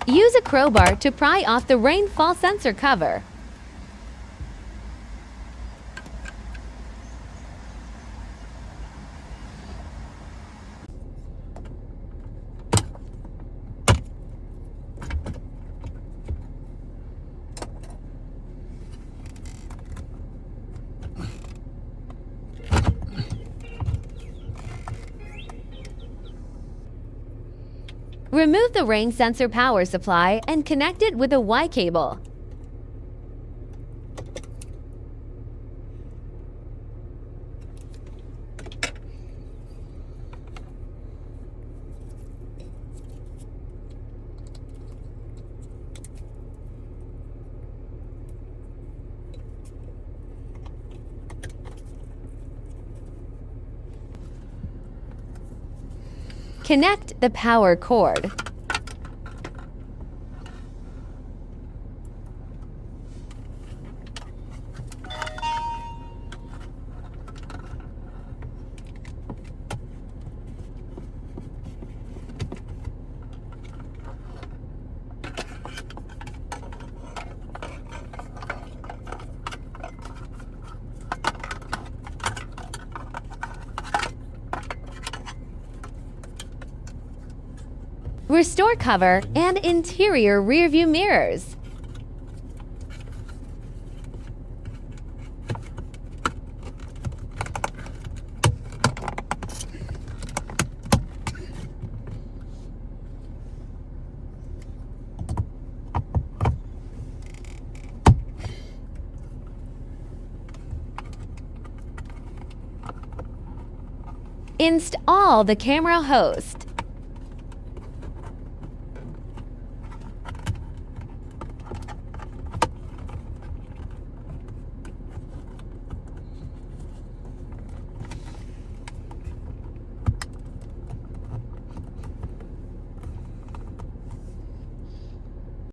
Use a crowbar to pry off the rainfall sensor cover. Remove the rain sensor power supply and connect it with a Y cable. Connect the power cord. Restore cover and interior rearview mirrors. Install the camera host.